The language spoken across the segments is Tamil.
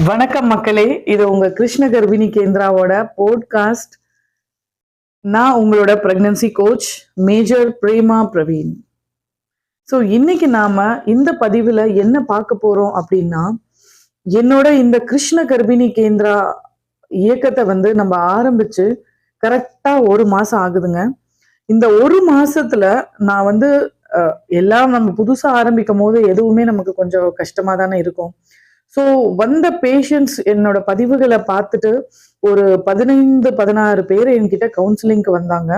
வணக்கம் மக்களே, இது உங்க கிருஷ்ண கர்ப்பிணி கேந்திராவோட போட்காஸ்ட். நான் உங்களோட pregnancy coach major Prema Praveen. So இன்னைக்கு நாம இந்த பதிவுல என்ன பார்க்க போறோம் அப்படின்னா, என்னோட இந்த கிருஷ்ண கர்ப்பிணி கேந்திரா இயக்கத்தை நம்ம ஆரம்பிச்சு கரெக்டா 1 மாசம் ஆகுதுங்க. இந்த 1 மாசத்துல நான் எல்லாம் நம்ம புதுசா ஆரம்பிக்கும் போது எதுவுமே நமக்கு கொஞ்சம் கஷ்டமா தானே இருக்கும். ஸோ வந்த பேஷண்ட்ஸ் என்னோட பதிவுகளை பார்த்துட்டு ஒரு 15-16 பேர் என்கிட்ட கவுன்சிலிங்க்கு வந்தாங்க.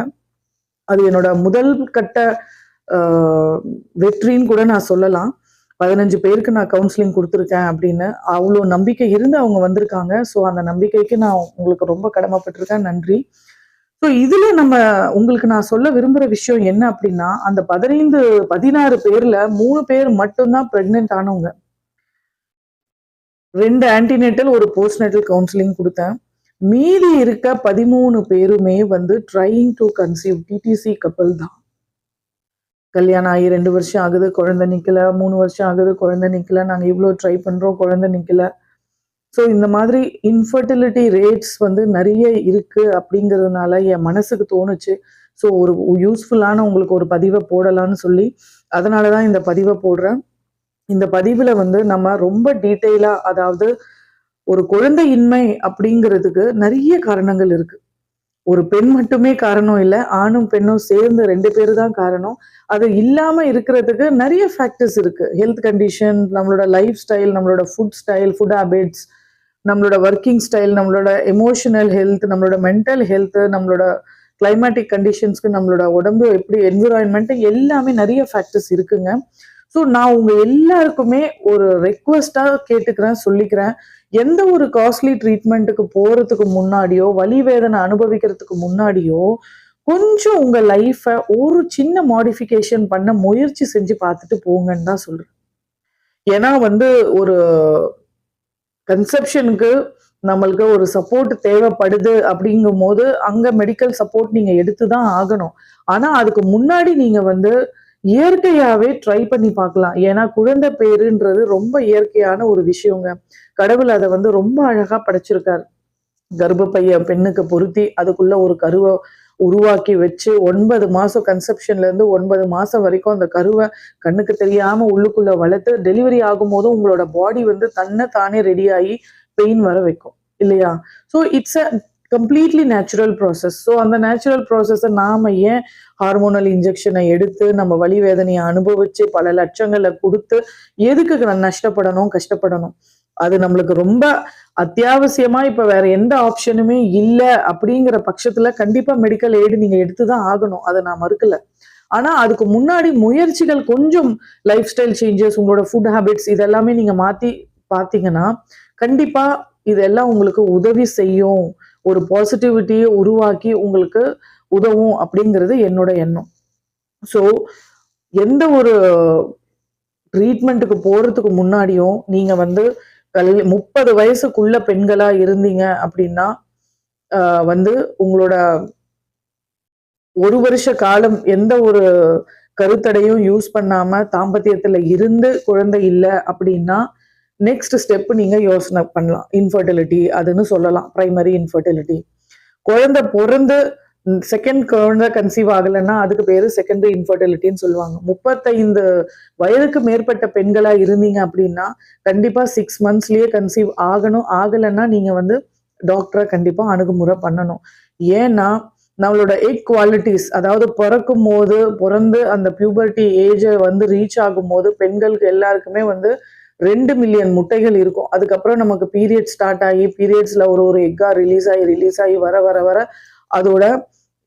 அது என்னோட முதல் கட்ட வெற்றின்னு கூட நான் சொல்லலாம். 15 பேருக்கு நான் கவுன்சிலிங் கொடுத்துருக்கேன் அப்படின்னு அவ்வளோ நம்பிக்கை இருந்து அவங்க வந்திருக்காங்க. ஸோ அந்த நம்பிக்கைக்கு நான் உங்களுக்கு ரொம்ப கடமைப்பட்டிருக்கேன். நன்றி. ஸோ இதுல உங்களுக்கு நான் சொல்ல விரும்புற விஷயம் என்ன அப்படின்னா, அந்த 15-16 பேர்ல 3 பேர் மட்டும்தான் பிரெக்னென்ட் ஆனவங்க. 2 ஆன்டினேட்டல் ஒரு போஸ்ட்நேட்டல் கவுன்சிலிங் கொடுத்தேன். மீதி இருக்க 13 பேருமே ட்ரையிங் டு கன்சீவ் டிடிசி கப்பல் தான். கல்யாணம் ஆகி 2 வருஷம் ஆகுது, குழந்தை நிக்கல. 3 வருஷம் ஆகுது, குழந்தை நிக்கல. நாங்க இவ்வளோ ட்ரை பண்றோம், குழந்தை நிக்கல. ஸோ இந்த மாதிரி இன்ஃபர்டிலிட்டி ரேட்ஸ் நிறைய இருக்கு அப்படிங்கிறதுனால என் மனசுக்கு தோணுச்சு. ஸோ ஒரு யூஸ்ஃபுல்லான உங்களுக்கு ஒரு பதிவை போடலான்னு சொல்லி அதனாலதான் இந்த பதிவை போடுறேன். இந்த பதிவுல நம்ம ரொம்ப டீட்டெயிலா, அதாவது ஒரு குழந்தையின்மை அப்படிங்கிறதுக்கு நிறைய காரணங்கள் இருக்கு. ஒரு பெண் மட்டுமே காரணம் இல்லை, ஆணும் பெண்ணும் சேர்ந்து 2 பேரு தான் காரணம். அது இல்லாம இருக்கிறதுக்கு நிறைய ஃபேக்டர்ஸ் இருக்கு. ஹெல்த் கண்டிஷன், நம்மளோட லைஃப் ஸ்டைல், நம்மளோட ஃபுட் ஹேபிட்ஸ், நம்மளோட ஒர்க்கிங் ஸ்டைல், நம்மளோட எமோஷனல் ஹெல்த், நம்மளோட மென்டல் ஹெல்த், நம்மளோட கிளைமேட்டிக் கண்டிஷன்ஸ்க்கு நம்மளோட உடம்பு எப்படி, என்விரான்மெண்ட், எல்லாமே நிறைய ஃபேக்டர்ஸ் இருக்குங்க. ஸோ நான் உங்க எல்லாருக்குமே ஒரு ரெக்வஸ்டா கேட்டுக்கிறேன், சொல்லிக்கிறேன். எந்த ஒரு காஸ்ட்லி ட்ரீட்மெண்ட்டுக்கு போறதுக்கு முன்னாடியோ, வலி வேதனை அனுபவிக்கிறதுக்கு முன்னாடியோ கொஞ்சம் உங்க லைஃபை ஒரு சின்ன மாடிஃபிகேஷன் பண்ண முயற்சி செஞ்சு பார்த்துட்டு போங்கன்னு தான் சொல்றேன். ஏன்னா ஒரு கன்செப்ஷனுக்கு நம்மளுக்கு ஒரு சப்போர்ட் தேவைப்படுது அப்படிங்கும் போது அங்க மெடிக்கல் சப்போர்ட் நீங்க எடுத்துதான் ஆகணும். ஆனா அதுக்கு முன்னாடி நீங்க இயற்கையாவே ட்ரை பண்ணி பார்க்கலாம். ஏன்னா குழந்தை பேருன்றது ரொம்ப இயற்கையான ஒரு விஷயங்க. கடவுள் அதை ரொம்ப அழகா படைச்சிருக்காரு. கர்ப்பப்பைய பெண்ணுக்கு பொருத்தி அதுக்குள்ள ஒரு கருவை உருவாக்கி வச்சு 9 மாசம் கன்செப்ஷன்ல இருந்து 9 மாசம் வரைக்கும் அந்த கருவை கண்ணுக்கு தெரியாம உள்ளுக்குள்ள வளர்த்து டெலிவரி ஆகும் போதும் உங்களோட பாடி தன்னை தானே ரெடி ஆகி பெயின் வர வைக்கும் இல்லையா? So it's a completely natural process. So அந்த நேச்சுரல் ப்ராசஸை நாம ஏன் ஹார்மோனல் இன்ஜெக்ஷனை எடுத்து நம்ம வலி வேதனையை அனுபவிச்சு பல லட்சங்களை கொடுத்து எதுக்கு நஷ்டப்படணும், கஷ்டப்படணும்? அது நம்மளுக்கு ரொம்ப அத்தியாவசியமா இப்ப வேற எந்த ஆப்ஷனுமே இல்லை அப்படிங்கிற பட்சத்துல கண்டிப்பா மெடிக்கல் எய்டு நீங்க எடுத்துதான் ஆகணும். அதை நான் மறுக்கல. ஆனா அதுக்கு முன்னாடி முயற்சிகள் கொஞ்சம் லைஃப் ஸ்டைல் சேஞ்சஸ், உங்களோட ஃபுட் ஹேபிட்ஸ் இதெல்லாமே நீங்க மாத்தி பார்த்தீங்கன்னா கண்டிப்பா இதெல்லாம் உங்களுக்கு உதவி செய்யும். ஒரு பாசிட்டிவிட்டியை உருவாக்கி உங்களுக்கு உதவும் அப்படிங்கிறது என்னோட எண்ணம். ஸோ எந்த ஒரு ட்ரீட்மெண்ட்டுக்கு போறதுக்கு முன்னாடியும் நீங்க 30 வயசுக்குள்ள பெண்களா இருந்தீங்க அப்படின்னா உங்களோட 1 வருஷ காலம் எந்த ஒரு கருத்தடையும் யூஸ் பண்ணாம தாம்பத்தியத்துல இருந்து குழந்தை இல்லை அப்படின்னா நெக்ஸ்ட் ஸ்டெப் நீங்க யோசனை பண்ணலாம். இன்ஃபர்டிலிட்டி அதுன்னு சொல்லலாம், பிரைமரி இன்ஃபர்டிலிட்டி. குழந்தை பிறந்து செகண்ட் குழந்தை கன்சீவ் ஆகலைன்னா அதுக்கு பேரு செகண்டரி இன்ஃபர்டிலிட்டின்னு சொல்லுவாங்க. 35 வயதுக்கு மேற்பட்ட பெண்களா இருந்தீங்க அப்படின்னா கண்டிப்பா 6 monthsலயே கன்சீவ் ஆகணும். ஆகலைன்னா நீங்க டாக்டரை கண்டிப்பா அணுகுமுறை பண்ணணும். ஏன்னா நம்மளோட எக் குவாலிட்டிஸ், அதாவது பிறந்து அந்த பியூபர்ட்டி ஏஜை ரீச் ஆகும் போது பெண்களுக்கு எல்லாருக்குமே 2 மில்லியன் முட்டைகள் இருக்கும். அதுக்கப்புறம் நமக்கு பீரியட் ஸ்டார்ட் ஆகி பீரியட்ஸ்ல ஒரு எக்கா ரிலீஸ் ஆகி வர வர வர அதோட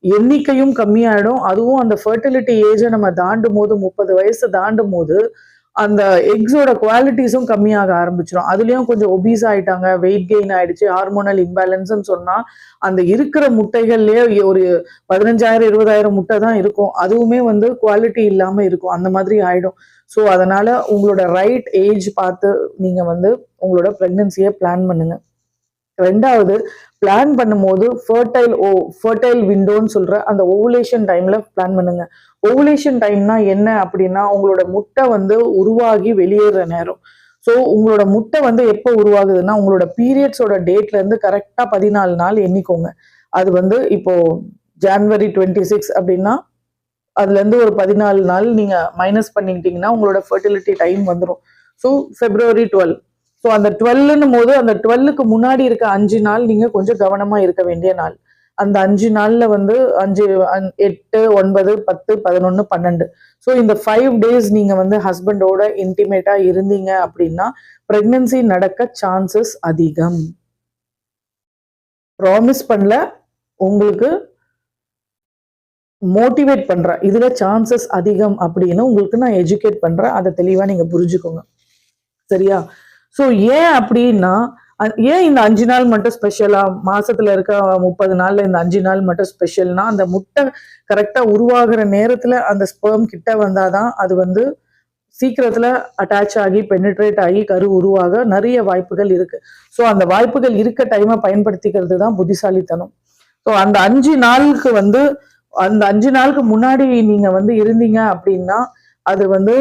எண்ணிக்கையும் கம்மியாயிடும். அதுவும் அந்த ஃபர்டிலிட்டி ஏஜை நம்ம தாண்டும் போது 30 வயசு தாண்டும் போது அந்த எக்ஸோட குவாலிட்டிஸும் கம்மியாக ஆரம்பிச்சிடும். அதுலயும் கொஞ்சம் ஒபீஸ் ஆயிட்டாங்க, வெயிட் கெயின் ஆயிடுச்சு, ஹார்மோனல் இம்பேலன்ஸ்ன்னு சொன்னா அந்த இருக்கிற முட்டைகள்லயே ஒரு 15,000-20,000 முட்டை தான் இருக்கும். அதுவுமே குவாலிட்டி இல்லாம இருக்கும். அந்த மாதிரி ஆயிடும். ஸோ அதனால உங்களோட ரைட் ஏஜ் பார்த்து நீங்க உங்களோட பிரெக்னன்சியை பிளான் பண்ணுங்க. 2வது, பிளான் பண்ணும்போது ஃபர்டைல் விண்டோன்னு சொல்ற அந்த ஓவுலேஷன் டைம்ல பிளான் பண்ணுங்க. ஓவுலேஷன் டைம்னா என்ன அப்படின்னா உங்களோட முட்டை உருவாகி வெளியேற நேரம். ஸோ உங்களோட முட்டை வந்து எப்போ உருவாகுதுன்னா உங்களோட பீரியட்ஸோட டேட்ல இருந்து கரெக்டா 14 நாள் எண்ணிக்கோங்க. அது வந்து இப்போ January 26 அப்படின்னா அதுல இருந்து ஒரு 14 நாள் நீங்க மைனஸ் பண்ணிக்கிட்டீங்கன்னா உங்களோட ஃபர்டிலிட்டி டைம் வந்துடும். So February 12. ஸோ அந்த 12ன்னும் போது அந்த 12க்கு முன்னாடி இருக்க 5 நாள் நீங்க கொஞ்சம் கவனமா இருக்க வேண்டிய நாள். அந்த 5 நாள்ல வந்து 5, 8, 9, 10, 11, 12. ஸோ இந்த 5 days நீங்க வந்து ஹஸ்பண்டோட இன்டிமேட்டா இருந்தீங்க அப்படின்னா பிரெக்னன்சி நடக்க சான்சஸ் அதிகம். ப்ராமிஸ் பண்ணல, உங்களுக்கு மோட்டிவேட் பண்றேன். இதுல சான்சஸ் அதிகம் அப்படின்னு உங்களுக்கு நான் எஜுகேட் பண்றேன். அதை தெளிவா நீங்க புரிஞ்சுக்கோங்க. சரியா? ஸோ ஏன் அப்படின்னா ஏன் இந்த 5 நாள் மட்டும் ஸ்பெஷலா, மாசத்துல இருக்க 30 நாள்ல இந்த 5 நாள் மட்டும் ஸ்பெஷல்னா, அந்த முட்டை கரெக்டா உருவாகிற நேரத்துல அந்த ஸ்பெர்ம் கிட்ட வந்தாதான் அது வந்து சீக்கிரத்துல அட்டாச் ஆகி பெனிட்ரேட் ஆகி கரு உருவாக நிறைய வாய்ப்புகள் இருக்கு. ஸோ அந்த வாய்ப்புகள் இருக்க டைமை பயன்படுத்திக்கிறது தான் புத்திசாலித்தனம். ஸோ அந்த 5 நாளுக்கு வந்து அந்த 5 நாளுக்கு முன்னாடி நீங்க வந்து இருந்தீங்க அப்படின்னா அது வந்து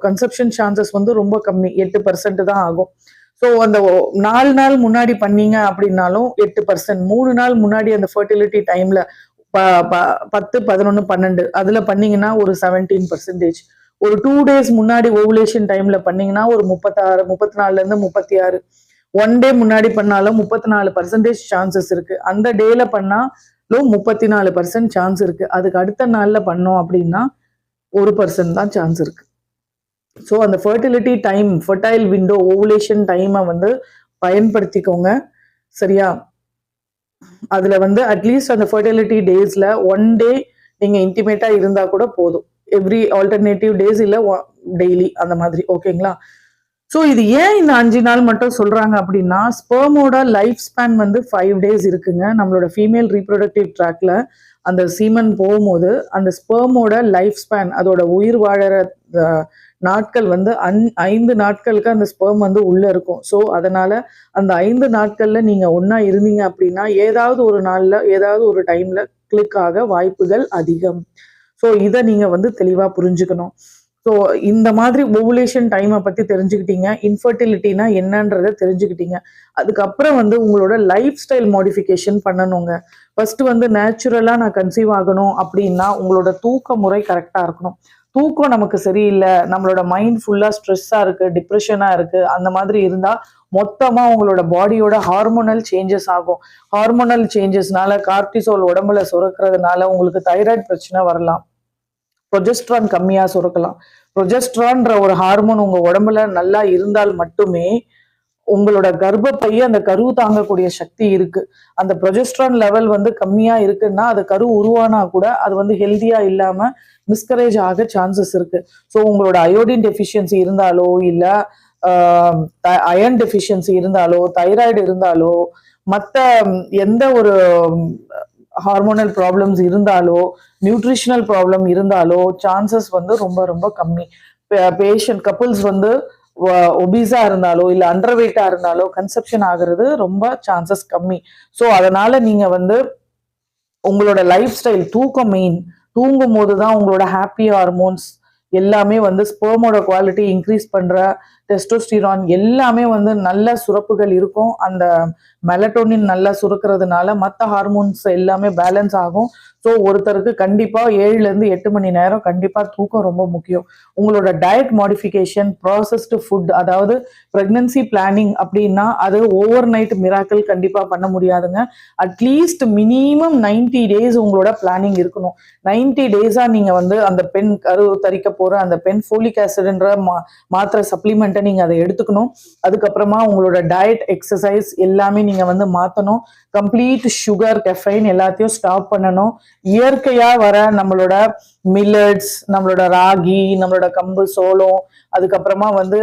கன்செப்ஷன் சான்சஸ் வந்து ரொம்ப கம்மி, 8% தான் ஆகும். ஸோ அந்த 4 நாள் முன்னாடி பண்ணீங்க அப்படின்னாலும் 8%, 3 நாள் முன்னாடி அந்த ஃபர்டிலிட்டி டைம்ல 10, 11, 12 அதுல பண்ணீங்கன்னா ஒரு 17%, ஒரு 2 days முன்னாடி ஓவுலேஷன் டைம்ல பண்ணீங்கன்னா ஒரு 36, 34ல இருந்து 36, 1 day முன்னாடி பண்ணாலும் 34% சான்சஸ் இருக்கு. அந்த டேல பண்ணாலும் 34% சான்ஸ் இருக்கு. அதுக்கு அடுத்த நாள்ல பண்ணோம் அப்படின்னா 1% தான் சான்ஸ் இருக்கு. ஸோ அந்த fertility time, fertile window, ovulation டைமை வந்து பயன்படுத்திக்கோங்க. சரியா? அதுல வந்து அட்லீஸ்ட் அந்த ஃபர்டிலிட்டி டேஸ்ல 1 day நீங்க இன்டிமேட்டா இருந்தா கூட போதும். எவ்ரி ஆல்டர்னேட்டிவ் டேஸ் இல்ல டெய்லி அந்த மாதிரி. ஓகேங்களா? ஸோ இது ஏன் இந்த 5 நாள் மட்டும் சொல்றாங்க அப்படின்னா ஸ்பெர்மோட லைஃப் ஸ்பேன் வந்து 5 days இருக்குங்க. நம்மளோட ஃபீமேல் ரீப்ரொடக்டிவ் ட்ராக்ல அந்த சீமன் போகும்போது அந்த ஸ்பெர்மோட லைஃப் ஸ்பேன், அதோட உயிர் வாழற நாட்கள் வந்து 5 நாட்களுக்கு அந்த ஸ்பெர்ம் வந்து உள்ள இருக்கும். ஸோ அதனால அந்த 5 நாட்கள்ல நீங்க ஒன்னா இருந்தீங்க அப்படின்னா ஏதாவது ஒரு நாள்ல ஏதாவது ஒரு டைம்ல கிளிக் ஆக வாய்ப்புகள் அதிகம். ஸோ இதை நீங்க வந்து தெளிவா புரிஞ்சுக்கணும். ஸோ இந்த மாதிரி ஓவுலேஷன் டைமை பத்தி தெரிஞ்சுக்கிட்டீங்க, இன்ஃபர்டிலிட்டினா என்னன்றதை தெரிஞ்சுக்கிட்டீங்க. அதுக்கப்புறம் வந்து உங்களோட லைஃப் ஸ்டைல் மாடிஃபிகேஷன் பண்ணணுங்க. ஃபர்ஸ்ட் வந்து நேச்சுரலா நான் கன்சீவ் ஆகணும் அப்படின்னா உங்களோட தூக்க முறை கரெக்டா இருக்கணும். தூக்கம் நமக்கு சரியில்லை, நம்மளோட மைண்ட் ஃபுல்லா ஸ்ட்ரெஸ்ஸா இருக்கு, டிப்ரெஷனா இருக்கு, அந்த மாதிரி இருந்தா மொத்தமா உங்களோட பாடியோட ஹார்மோனல் சேஞ்சஸ் ஆகும். ஹார்மோனல் சேஞ்சஸ்னால கார்டிசோல் உடம்புல சுரக்கிறதுனால உங்களுக்கு தைராய்டு பிரச்சனை வரலாம், ப்ரொஜெஸ்ட்ரான் கம்மியா சுரக்கலாம். ப்ரொஜெஸ்ட்ரான்ற ஒரு ஹார்மோன் உங்க உடம்புல நல்லா இருந்தால் மட்டுமே உங்களோட கர்ப்பப்பைய அந்த கரு தாங்கக்கூடிய சக்தி இருக்கு. அந்த ப்ரொஜெஸ்ட்ரான் லெவல் வந்து கம்மியா இருக்குன்னா அது கரு உருவானா கூட அது வந்து ஹெல்தியா இல்லாம மிஸ்கரேஜ் ஆக சான்சஸ் இருக்கு. ஸோ உங்களோட அயோடின் டெஃபிஷியன்சி இருந்தாலோ இல்ல அயர்ன் டெஃபிஷியன்சி இருந்தாலோ தைராய்டு இருந்தாலோ மற்ற எந்த ஒரு ஹார்மோனல் ப்ராப்ளம்ஸ் இருந்தாலோ நியூட்ரிஷனல் ப்ராப்ளம் இருந்தாலோ சான்சஸ் வந்து ரொம்ப ரொம்ப கம்மி. பேஷண்ட் கப்புள்ஸ் வந்து ஒபிஸா இருந்தாலோ இல்ல அண்டர் வெயிட்டா இருந்தாலோ கன்செப்ஷன் ஆகுறது ரொம்ப சான்சஸ் கம்மி. ஸோ அதனால நீங்க வந்து உங்களோட லைஃப் ஸ்டைல், தூக்கம் மெயின். தூங்கும் போதுதான் உங்களோட ஹாப்பி ஹார்மோன்ஸ் எல்லாமே வந்து ஸ்பெர்மோட குவாலிட்டி இன்க்ரீஸ் பண்ற டெஸ்டோஸ்டிரான் எல்லாமே வந்து நல்ல சுரப்புகள் இருக்கும். அந்த மெலட்டோனின் நல்லா சுரக்கிறதுனால மற்ற ஹார்மோன்ஸ் எல்லாமே பேலன்ஸ் ஆகும். ஸோ ஒருத்தருக்கு கண்டிப்பா 7ல இருந்து 8 மணி நேரம் கண்டிப்பா தூக்கம் ரொம்ப முக்கியம். உங்களோட டயட் மாடிஃபிகேஷன், ப்ராசஸ்டு ஃபுட், அதாவது பிரெக்னன்சி பிளானிங் அப்படின்னா அது ஓவர் நைட் மிராக்கிள் கண்டிப்பா பண்ண முடியாதுங்க. அட்லீஸ்ட் மினிமம் 90 days உங்களோட பிளானிங் இருக்கணும். 90 days நீங்க வந்து அந்த பெண் கரு தரிக்க போற அந்த பெண் ஃபோலிக் ஆசிட்ன்ற மாத்திரை சப்ளிமெண்ட்டை நீங்க அதை எடுத்துக்கணும். அதுக்கப்புறமா உங்களோட டயட், எக்ஸசைஸ் எல்லாமே நீங்க வந்து மாத்தணும். கம்ப்ளீட் சுகர், கெஃபைன் எல்லாத்தையும் ஸ்டாப் பண்ணணும். இயற்கையா வர நம்மளோட மில்லட்ஸ், நம்மளோட ராகி, நம்மளோட கம்பு, சோளம், அதுக்கப்புறமா வந்து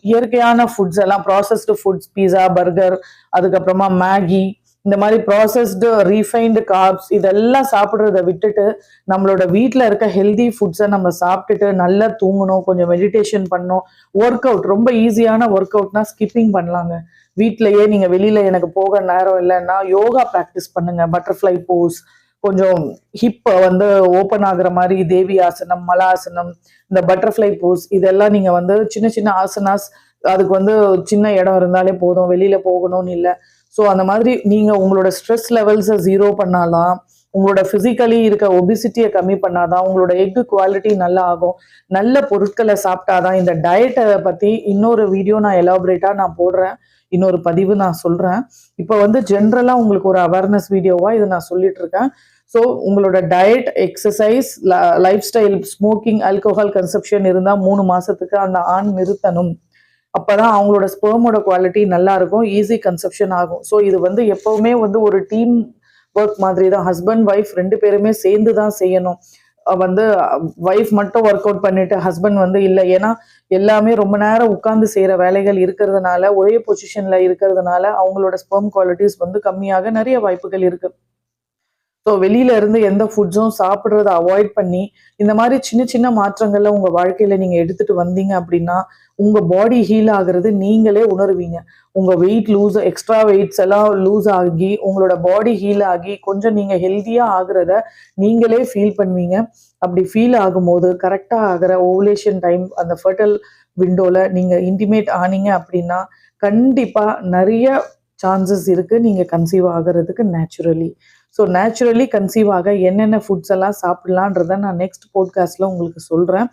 இயற்கையான ஃபுட்ஸ் எல்லாம், ப்ராசஸ்டு ஃபுட்ஸ், பீஸா, பர்கர், அதுக்கப்புறமா மேகி, இந்த மாதிரி ப்ராசஸ்டு ரீஃபைன்டு கார்ப்ஸ் இதெல்லாம் சாப்பிட்றத விட்டுட்டு நம்மளோட வீட்டில் இருக்க ஹெல்தி ஃபுட்ஸை நம்ம சாப்பிட்டுட்டு நல்லா தூங்கணும், கொஞ்சம் மெடிடேஷன் பண்ணணும். ஒர்க் அவுட், ரொம்ப ஈஸியான ஒர்க் அவுட்னா ஸ்கிப்பிங் பண்ணலாங்க. வீட்டிலேயே நீங்க வெளியில எனக்கு போக நேரம் இல்லைன்னா யோகா ப்ராக்டிஸ் பண்ணுங்க, பட்டர்ஃப்ளை போஸ், கொஞ்சம் ஹிப் வந்து ஓப்பன் ஆகுற மாதிரி தேவி ஆசனம், மலாசனம், இந்த பட்டர்ஃப்ளை போஸ் இதெல்லாம் நீங்க வந்து சின்ன சின்ன ஆசனாஸ், அதுக்கு வந்து சின்ன இடம் இருந்தாலே போதும், வெளியில போகணும்னு இல்லை. ஸோ அந்த மாதிரி நீங்க உங்களோட ஸ்ட்ரெஸ் லெவல்ஸை ஜீரோ பண்ணாலாம், உங்களோட பிசிக்கலி இருக்க ஒபிசிட்டியை கம்மி பண்ணாதான் உங்களோட எக் குவாலிட்டி நல்லா ஆகும். நல்ல பொருட்களை சாப்பிட்டாதான். இந்த டயட்டை பத்தி இன்னொரு வீடியோ நான் எலாபரேட்டா நான் போடுறேன், இன்னொரு பதிவு நான் சொல்றேன். இப்போ வந்து ஜென்ரலா உங்களுக்கு ஒரு அவேர்னஸ் வீடியோவா இதை நான் சொல்லிட்டு இருக்கேன். ஸோ உங்களோட diet, exercise, life style, smoking, alcohol consumption இருந்தால் 3 மாசத்துக்கு அந்த ஆண் நிறுத்தணும். அப்பதான் அவங்களோட ஸ்பெர்மோட குவாலிட்டி நல்லா இருக்கும், ஈஸி கன்சப்ஷன் ஆகும். ஸோ இது வந்து எப்பவுமே வந்து ஒரு டீம் ஒர்க் மாதிரி தான். ஹஸ்பண்ட் ஒய்ஃப் 2 பேருமே சேர்ந்து தான் செய்யணும். வந்து ஒய்ஃப் மட்டும் ஒர்க் அவுட் பண்ணிட்டு ஹஸ்பண்ட் வந்து இல்லை. ஏன்னா எல்லாமே ரொம்ப நேரம் உட்கார்ந்து செய்யற வேலைகள் இருக்கிறதுனால, ஒரே பொசிஷன்ல இருக்கிறதுனால அவங்களோட ஸ்பெர்ம் குவாலிட்டிஸ் வந்து கம்மியாக நிறைய வாய்ப்புகள் இருக்கு. ஸோ வெளியில இருந்து எந்த ஃபுட்ஸும் சாப்பிட்றத அவாய்ட் பண்ணி இந்த மாதிரி சின்ன சின்ன மாற்றங்கள்ல உங்க வாழ்க்கையில நீங்க எடுத்துட்டு வந்தீங்க அப்படின்னா உங்க பாடி ஹீல் ஆகுறது நீங்களே உணர்வீங்க. உங்க வெயிட் லூஸ், எக்ஸ்ட்ரா வெயிட்ஸ் எல்லாம் லூஸ் ஆகி உங்களோட பாடி ஹீல் ஆகி கொஞ்சம் நீங்க ஹெல்த்தியா ஆகுறத நீங்களே ஃபீல் பண்ணுவீங்க. அப்படி ஃபீல் ஆகும்போது கரெக்டா ஆகிற ஓவுலேஷன் டைம், அந்த ஃபர்டைல் விண்டோல நீங்க இன்டிமேட் ஆனீங்க அப்படின்னா கண்டிப்பா நிறைய சான்சஸ் இருக்கு நீங்க கன்சீவ் ஆகிறதுக்கு நேச்சுரலி. ஸோ நேச்சுரலி கன்சீவ் ஆக என்னென்ன ஃபுட்ஸ் எல்லாம் சாப்பிடலான்றத நான் நெக்ஸ்ட் போட்காஸ்ட்ல உங்களுக்கு சொல்றேன்.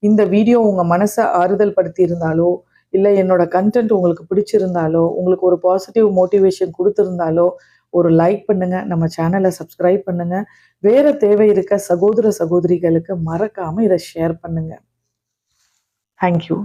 இந்த வீடியோ உங்க மனசை ஆறுதல் படுத்தி இருந்தாலோ, இல்லை என்னோட கண்டென்ட் உங்களுக்கு பிடிச்சிருந்தாலோ, உங்களுக்கு ஒரு பாசிட்டிவ் மோட்டிவேஷன் கொடுத்துருந்தாலோ ஒரு லைக் பண்ணுங்க, நம்ம சேனலை சப்ஸ்கிரைப் பண்ணுங்க. வேற தேவை இருக்க சகோதர சகோதரிகளுக்கு மறக்காம இதை ஷேர் பண்ணுங்க. தேங்க்யூ.